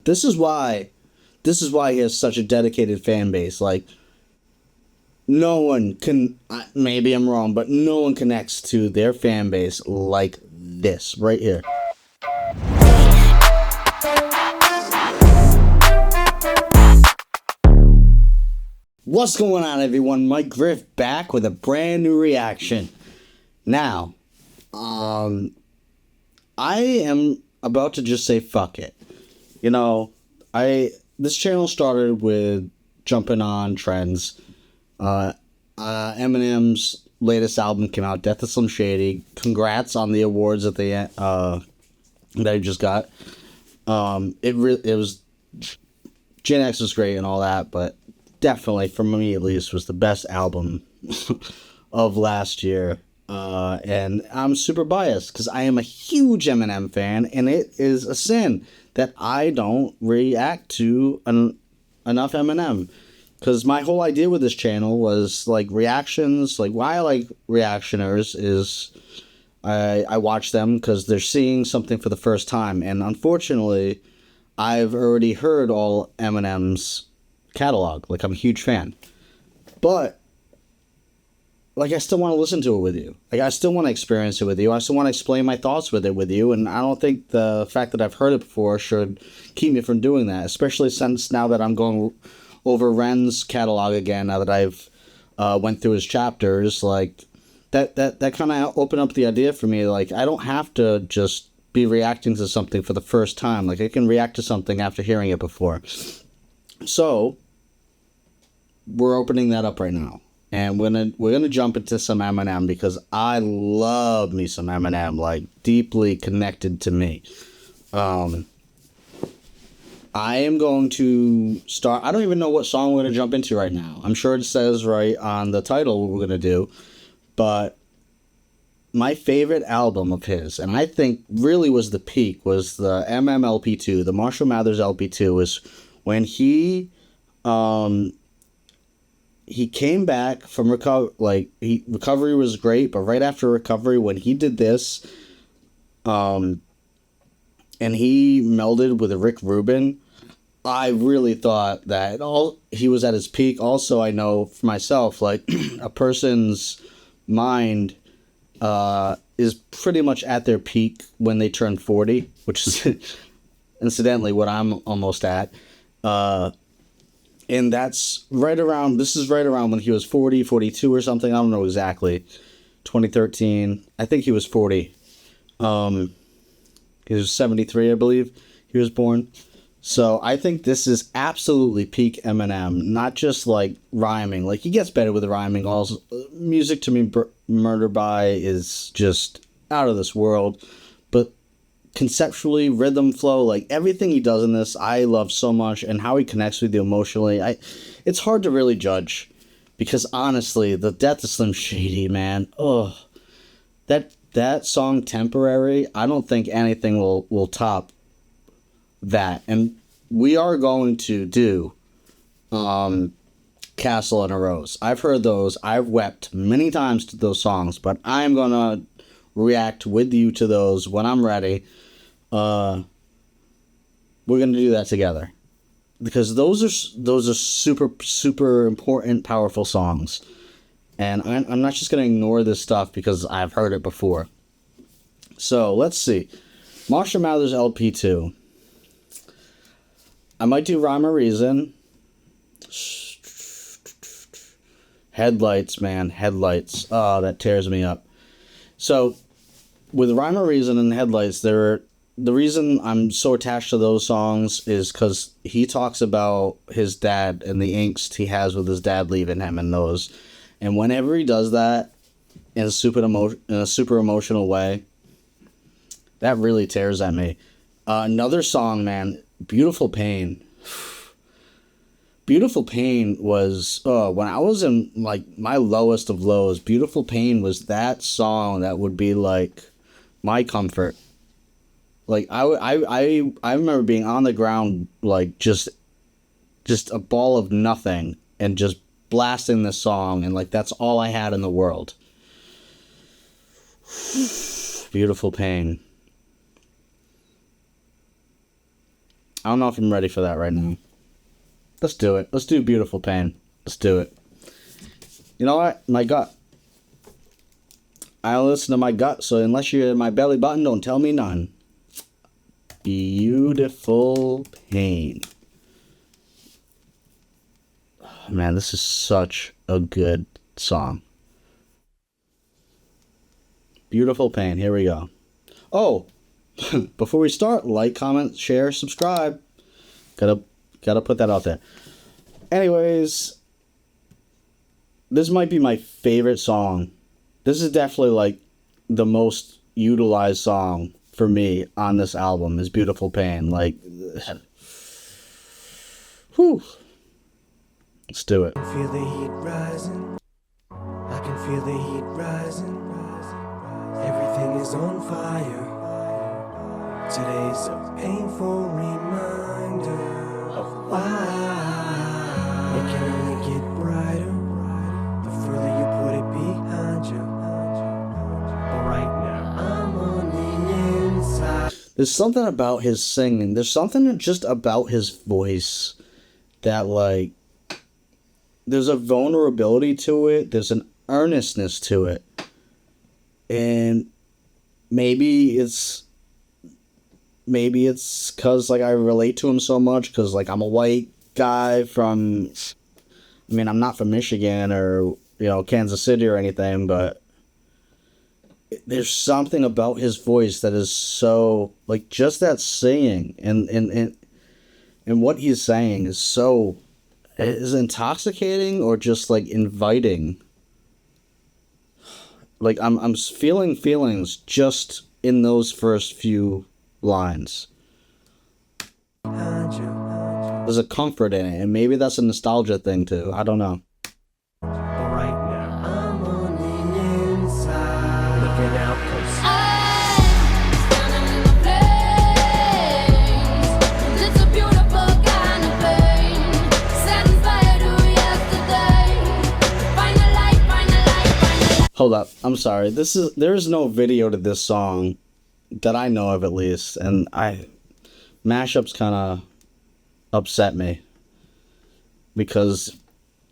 This is why he has such a dedicated fan base. Like, no one can, maybe I'm wrong, but no one connects to their fan base like this right here. What's going on, everyone? Mike Griff back with a brand new reaction. Now, I am about to just say fuck it. You know, this channel started with jumping on trends. Eminem's latest album came out, Death of Slim Shady. Congrats on the awards that he just got. It was Gen X was great and all that, but definitely, for me at least, was the best album of last year. And I'm super biased because I am a huge Eminem fan, and it is a sin that I don't react to enough Eminem. Because my whole idea with this channel was, like, reactions. Like, why I like reactioners is I watch them because they're seeing something for the first time. And unfortunately, I've already heard all Eminem's catalog. Like, I'm a huge fan. But, like, I still want to listen to it with you. Like, I still want to experience it with you. I still want to explain my thoughts with you. And I don't think the fact that I've heard it before should keep me from doing that. Especially since now that I'm going over Ren's catalog again, now that I've went through his chapters, like, that kind of opened up the idea for me. Like, I don't have to just be reacting to something for the first time. Like, I can react to something after hearing it before. So, we're opening that up right now. And we're gonna jump into some Eminem because I love me some Eminem, like, deeply connected to me. I am going to start. I don't even know what song we're gonna jump into right now. I'm sure it says right on the title what we're gonna do, but my favorite album of his, and I think really was the peak, was the LP2, the Marshall Mathers LP2, was when he came back from recovery. Recovery was great, but right after recovery, when he did this, and he melded with Rick Rubin, I really thought that he was at his peak. Also, I know for myself, like, a person's mind is pretty much at their peak when they turn 40, which is incidentally what I'm almost at. And this is right around when he was 40, 42 or something. I don't know exactly. 2013. I think he was 40. He was 73, I believe. He was born. So I think this is absolutely peak Eminem. Not just, like, rhyming. Like, he gets better with the rhyming. Also, Music to Me Murder By is just out of this world. But conceptually, rhythm, flow, like, everything he does in this, I love so much. And how he connects with you emotionally. It's hard to really judge. Because, honestly, the Death of Slim Shady, man. Ugh. That song, Temporary, I don't think anything will top that. And we are going to do Castle and a Rose. I've heard those. I've wept many times to those songs, but I'm going to react with you to those when I'm ready. We're going to do that together. Because those are super, super important, powerful songs. And I'm not just going to ignore this stuff because I've heard it before. So, let's see. Marshall Mathers LP2. I might do Rhyme or Reason. Headlights, man. Headlights. Oh, that tears me up. So, with Rhyme or Reason and Headlights, the reason I'm so attached to those songs is because he talks about his dad and the angst he has with his dad leaving him in those. And whenever he does that in a super emotional way, that really tears at me. Another song, man, Beautiful Pain. Beautiful Pain was, when I was in, like, my lowest of lows, Beautiful Pain was that song that would be, like, my comfort. Like, I remember being on the ground, like, just a ball of nothing, and just blasting this song, and, like, that's all I had in the world. Beautiful Pain. I don't know if I'm ready for that right now. Let's do it. Let's do Beautiful Pain. Let's do it. You know what? My gut. I listen to my gut, so unless you're in my belly button, don't tell me none. Beautiful Pain. Oh, man, this is such a good song. Beautiful Pain. Here we go. Oh, before we start, like, comment, share, subscribe. Gotta put that out there. Anyways, this might be my favorite song. This is definitely like the most utilized song for me on this album is Beautiful Pain. Like, whew. Let's do it. I can feel the heat rising. I can feel the heat rising. Everything is on fire. Today's a painful reminder of why it can only get brighter the further you put it behind you. But right now I'm on the inside. There's something about his singing. There's something just about his voice that, like, there's a vulnerability to it. There's an earnestness to it. And maybe it's because, like, I relate to him so much because, like, I'm a white guy from, I mean, I'm not from Michigan or, Kansas City or anything, but there's something about his voice that is so, like, just that singing and what he's saying is so, is intoxicating or just, like, inviting. Like, I'm feeling feelings just in those first few lines. There's a comfort in it, and maybe that's a nostalgia thing too. I don't know. But right now I'm on the inside, looking out close. It's a beautiful kind of pain. Setting fire to yesterday. Find a light, find a light, find a light. Hold up, I'm sorry. There is no video to this song that I know of, at least, and mashups kind of upset me because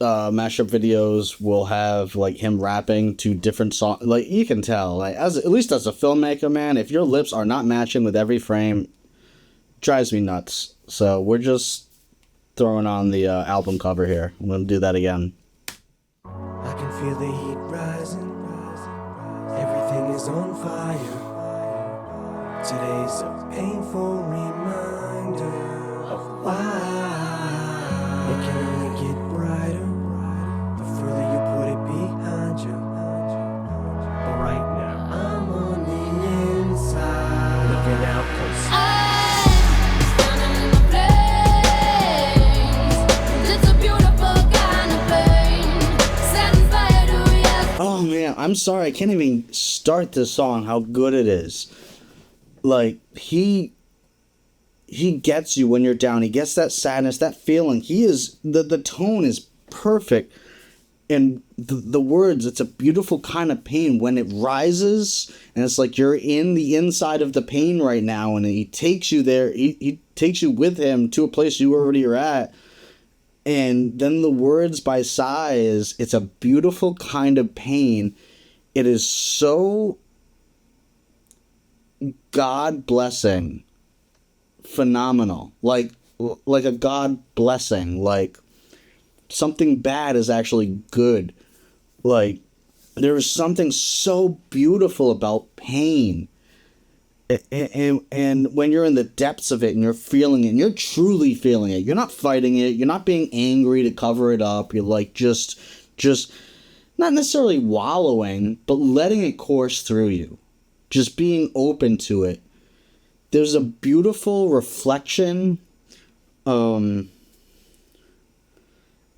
mashup videos will have, like, him rapping to different songs. Like, you can tell, like, at least as a filmmaker, man, if your lips are not matching with every frame, it drives me nuts. So we're just throwing on the album cover here. I'm gonna do that again. I can feel the heat rising. Everything is on fire. Today's a painful reminder of why it can only get brighter the further you put it behind you. But right now I'm on the inside, looking out close. It's a beautiful kind of pain. Setting fire to yesterday. Oh man, I'm sorry, I can't even start this song how good it is. Like, he gets you when you're down. He gets that sadness, that feeling. The tone is perfect. And the words, it's a beautiful kind of pain when it rises. And it's like you're in the inside of the pain right now. And he takes you there. He takes you with him to a place you already are at. And then the words by Psy is, it's a beautiful kind of pain. It is so God blessing, phenomenal, like a God blessing, like something bad is actually good. Like, there is something so beautiful about pain, and when you're in the depths of it and you're feeling it and you're truly feeling it, you're not fighting it, you're not being angry to cover it up, you're like just not necessarily wallowing, but letting it course through you. Just being open to it. There's a beautiful reflection.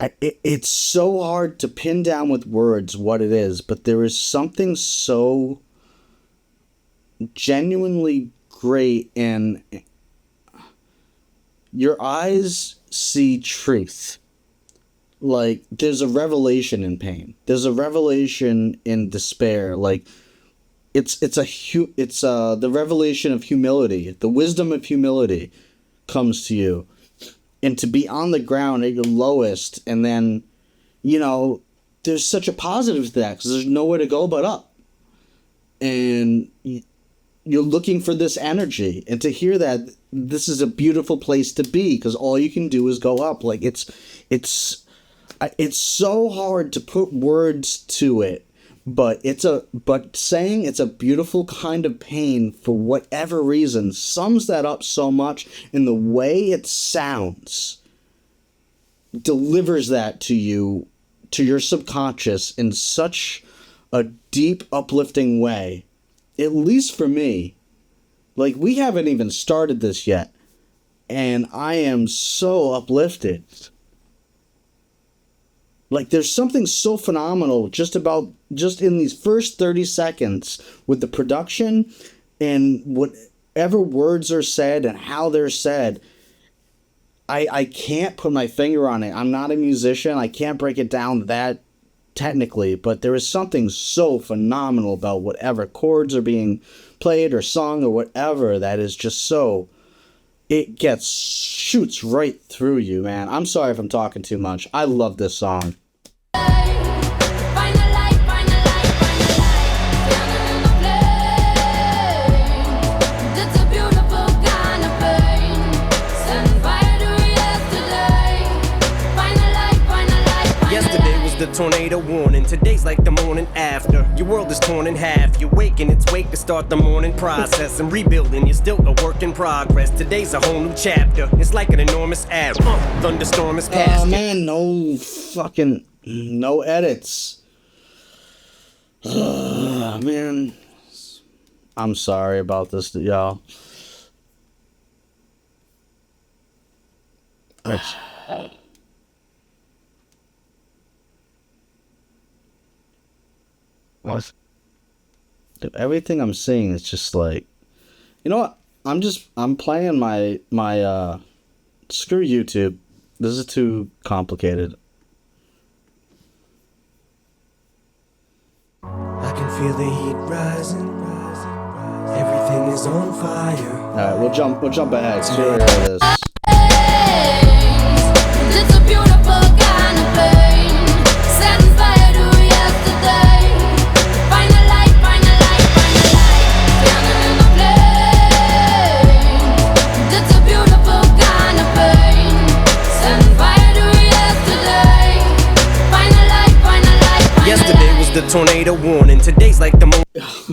It's so hard to pin down with words what it is, but there is something so genuinely great in your eyes see truth. Like, there's a revelation in pain. There's a revelation in despair. Like, it's the revelation of humility, the wisdom of humility, comes to you, and to be on the ground at your lowest, and then, there's such a positive to that because there's nowhere to go but up. And you're looking for this energy, and to hear that this is a beautiful place to be because all you can do is go up. Like it's so hard to put words to it, but saying it's a beautiful kind of pain for whatever reason sums that up so much, and the way it sounds delivers that to you, to your subconscious, in such a deep, uplifting way. At least for me. Like, we haven't even started this yet, and I am so uplifted. Like, there's something so phenomenal just in these first 30 seconds with the production and whatever words are said and how they're said. I can't put my finger on it. I'm not a musician. I can't break it down that technically, but there is something so phenomenal about whatever chords are being played or sung or whatever that is just so, it shoots right through you, man. I'm sorry if I'm talking too much. I love this song. The tornado warning, today's like the morning after. Your world is torn in half. You wake in its wake to start the morning process. And rebuilding, you're still a work in progress. Today's a whole new chapter. It's like an enormous arrow. Thunderstorm is past. Oh man, no edits. Man, I'm sorry about this, y'all. What? Dude, everything I'm seeing is just like, you know what? I'm playing my screw YouTube. This is too complicated. I can feel the heat rising. Everything is on fire. All right, we'll jump ahead. See where it is. It's a beautiful kind of pain. Setting fire to yesterday. Find a light, find a light, find a light. Standing in the flame. It's a beautiful kind of pain. Setting fire to yesterday. Find a light, find a light, find a light. Yesterday was the tornado warning. Today's like the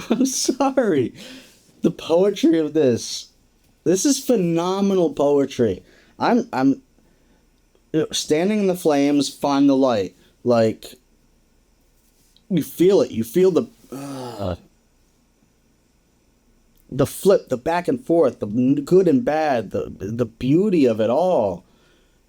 I'm sorry. The poetry of this is phenomenal poetry. I'm standing in the flames, find the light. Like, you feel it. You feel the flip, the back and forth, the good and bad, the beauty of it all.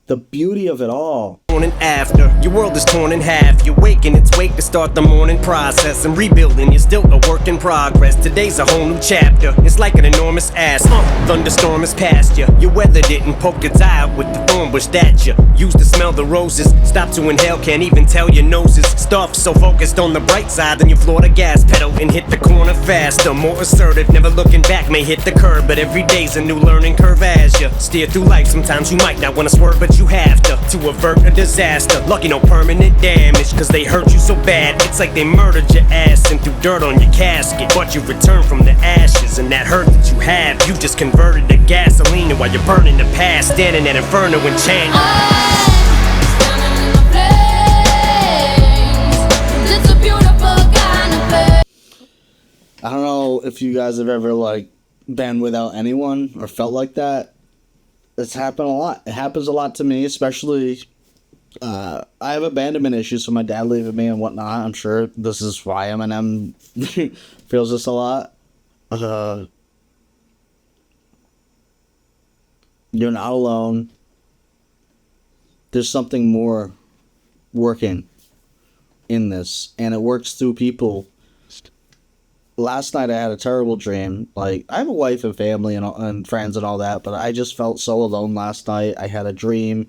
The beauty of it all. morning after. Your world is torn in half. You wake in its wake to start the morning process. And rebuilding, you're still a work in progress. Today's a whole new chapter. It's like an enormous ass. Thunderstorm is past you. You weathered it and poked its eye out with the thorn bush that you used to smell the roses. Stop to inhale, can't even tell your noses. Stuff so focused on the bright side, then you floor the gas pedal and hit the corner faster. More assertive, never looking back, may hit the curb. But every day's a new learning curve as you steer through life. Sometimes you might not want to swerve, but you have to avert a disaster. Lucky no permanent damage, cause they hurt you so bad. It's like they murdered your ass and threw dirt on your casket. But you return from the ashes, and that hurt that you have, you just converted to gasoline. And while you're burning the past, standing at inferno and change. I don't know if you guys have ever like been without anyone or felt like that. It's happened a lot. It happens a lot to me, especially I have abandonment issues, so my dad leaving me and whatnot. I'm sure this is why Eminem feels this a lot. You're not alone. There's something more working in this, and it works through people. Last night I had a terrible dream. Like, I have a wife and family and friends and all that, but I just felt so alone last night. I had a dream.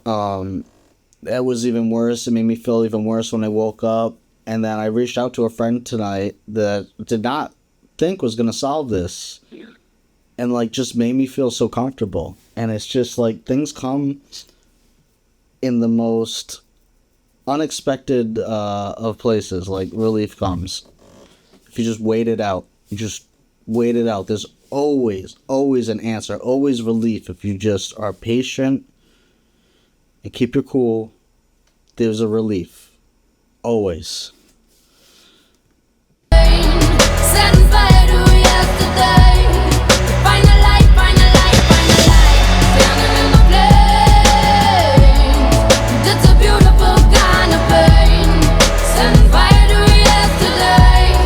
That was even worse. It made me feel even worse when I woke up. And then I reached out to a friend tonight that did not think was going to solve this. and like just made me feel so comfortable. And it's just like things come in the most unexpected of places. Like relief comes if you just wait it out. You just wait it out. There's always an answer, always relief if you just are patient and keep your cool. There's a relief, always. Setting fire to yesterday. Find a light, find a light, find a light. Standing in the flame. That's a beautiful kind of pain. Setting fire to yesterday.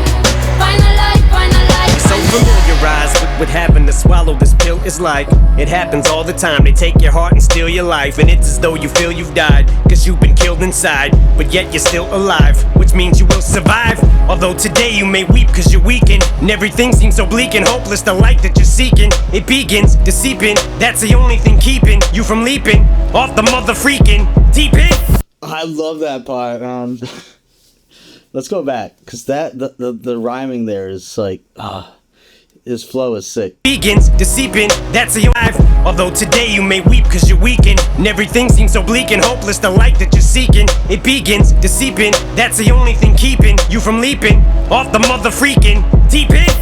Find a light, find a light. So familiarized with having to swallow this pill. It's like it happens all the time. They take your heart and steal your life, and it's as though you feel you've died, cause you've been killed inside, but yet you're still alive, which means you will survive. Although today you may weep cause you're weakened, and everything seems so bleak and hopeless. The light that you're seeking, it begins to seep in. That's the only thing keeping you from leaping off the mother freaking deep end. I love that part. Let's go back, cause the rhyming there is like, his flow is sick. Begins to seep in, that's a life. Although today you may weep cause you're weakened, and everything seems so bleak and hopeless. The light that you're seeking, it begins to seep in. That's the only thing keeping you from leaping off the mother freaking deep end.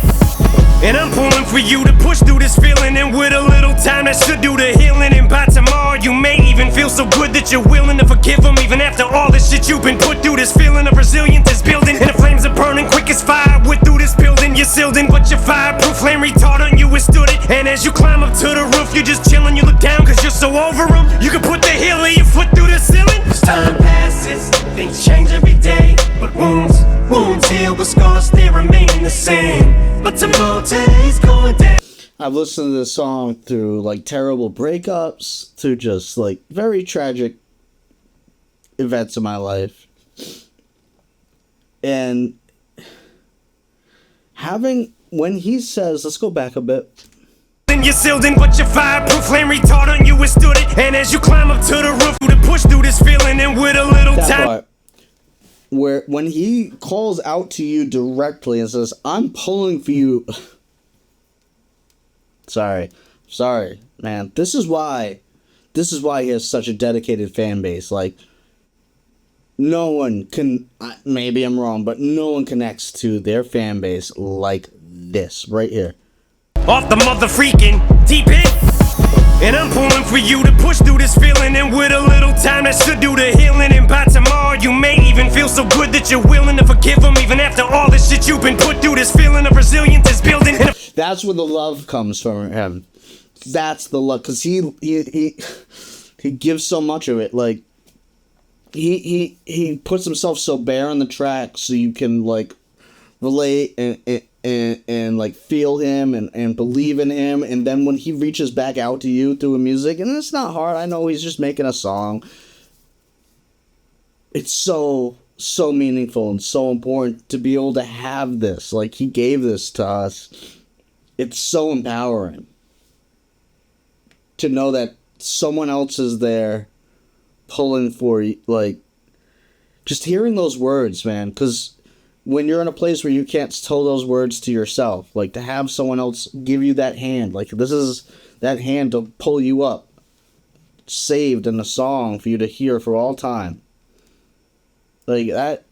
And I'm pulling for you to push through this feeling, and with a little time that should do the healing. And by tomorrow you may even feel so good that you're willing to forgive them, even after all this shit you've been put through. This feeling of resilience is building, and the flames are burning quick as fire. With through this building, you're sealed in, but your fireproof flame retardant, you withstood it. And as you climb up to the roof, you're just chilling, you look down cause you're so over them. You can put the heel of your foot through the ceiling. As time passes, things change every day, but wounds heal, but scars still remain the same. But tomorrow, today's going down. I've listened to this song through like terrible breakups, to just like very tragic events in my life. And when he says, let's go back a bit. You're sealed in, but your fireproof flame retardant, you withstood it. And as you climb up to the roof to push through this feeling, and with a little That time. part, where when he calls out to you directly and says, I'm pulling for you. Sorry, man. This is why he has such a dedicated fan base. Like, no one can, maybe I'm wrong, but no one connects to their fan base like this right here. Off the mother freaking deep end. And I'm pulling for you to push through this feeling, and with a little time that should do the healing. And by tomorrow you may even feel so good that you're willing to forgive them, even after all this shit you've been put through. This feeling of resilience is building. That's where the love comes from him. That's the love, because he gives so much of it. Like, he puts himself so bare on the track so you can like relate and like feel him and believe in him. And then when he reaches back out to you through music, and it's not hard, I know he's just making a song, it's so meaningful and so important to be able to have this. Like, he gave this to us. It's so empowering to know that someone else is there pulling for you. Like, just hearing those words, man, because when you're in a place where you can't tell those words to yourself, like, to have someone else give you that hand, like, this is that hand to pull you up, saved in a song for you to hear for all time. Like, that,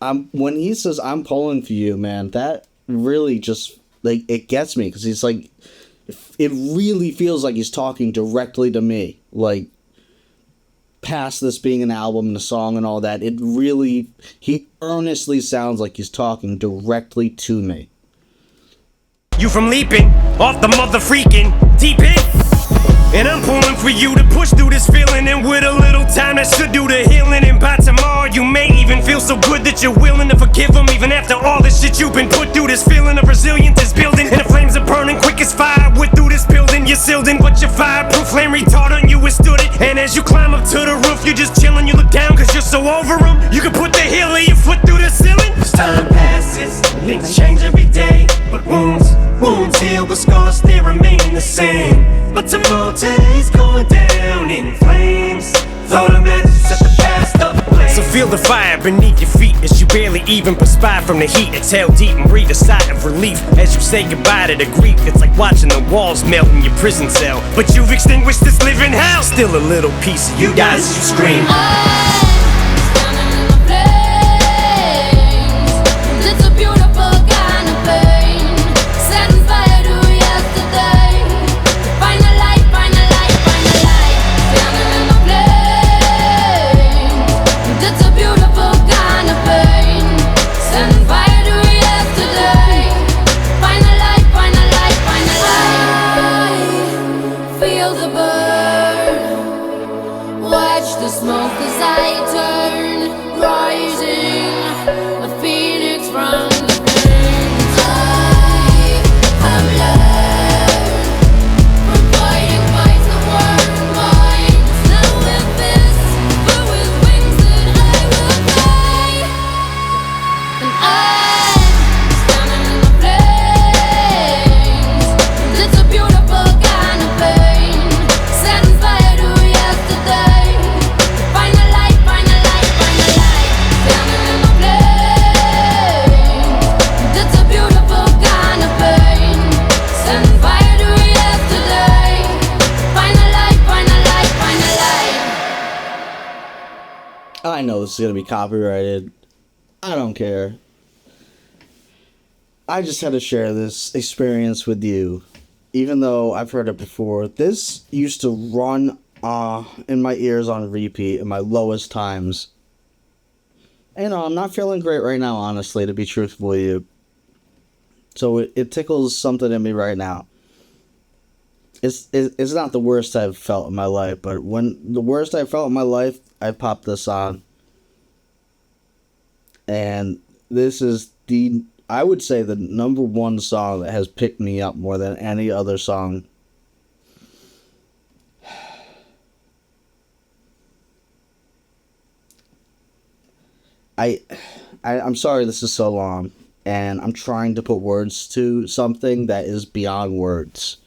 when he says, I'm pulling for you, man, that really just, like, it gets me, because he's like, it really feels like he's talking directly to me. Like, past this being an album and a song and all that, he earnestly sounds like he's talking directly to me. You from leaping off the mother freaking deep end. And I'm pulling for you to push through this feeling, and with a little time that should do the healing. And by tomorrow you may even feel so good that you're willing to forgive them, even after all this shit you've been put through. This feeling of resilience is building, and the flames are burning quick as fire. With through this building, you're sealed in, but your fireproof flame retardant, you withstood it. And as you climb up to the roof, you're just chilling, you look down cause you're so over them. You can put the heel of your foot through the ceiling. As time passes, things change every day, but wounds heal, but scars still remain the same. But tomorrow, today's going down in flames. Throw the matches at the past up. So feel the fire beneath your feet as you barely even perspire from the heat. Exhale deep and breathe a sigh of relief as you say goodbye to the grief. It's like watching the walls melt in your prison cell, but you've extinguished this living hell. Still a little piece of you dies as you scream. Standing in the flames. It's a beautiful kind of pain. Setting fire to yesterday. Find a light, find a light, find a light. Standing in the flames. It's a beautiful kind of pain. Setting fire to yesterday. Find a light, find a light, find a light. Feel the burn. Watch the smoke as I turn, rising, a phoenix from the flames. I have learned from fighting fights that weren't mine. Not with fists, but with wings that I will fly. And I'm standing in the flames. It's a beautiful kind of pain. Setting fire to yesterday. Find a light, find a light, find a light. Standing in the flames. It's a beautiful kind of pain. Setting fire to yesterday. Find a light, find a light, find a light. I know this is gonna be copyrighted. I don't care. I just had to share this experience with you, even though I've heard it before. This used to run in my ears on repeat in my lowest times. And I'm not feeling great right now, honestly, to be truthful with you. So it tickles something in me right now. It's not the worst I've felt in my life, but when the worst I felt in my life, I popped this on. And this is I would say the number one song that has picked me up more than any other song. I'm sorry this is so long, and I'm trying to put words to something that is beyond words.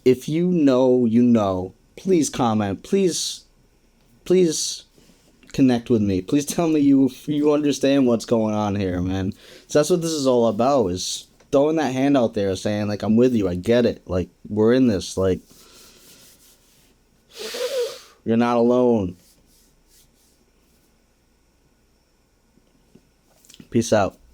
If you know, you know. Please comment. Please connect with me. Please tell me you understand what's going on here, man. So that's what this is all about, is throwing that hand out there saying, like, I'm with you, I get it. Like, we're in this, like, you're not alone. Peace out.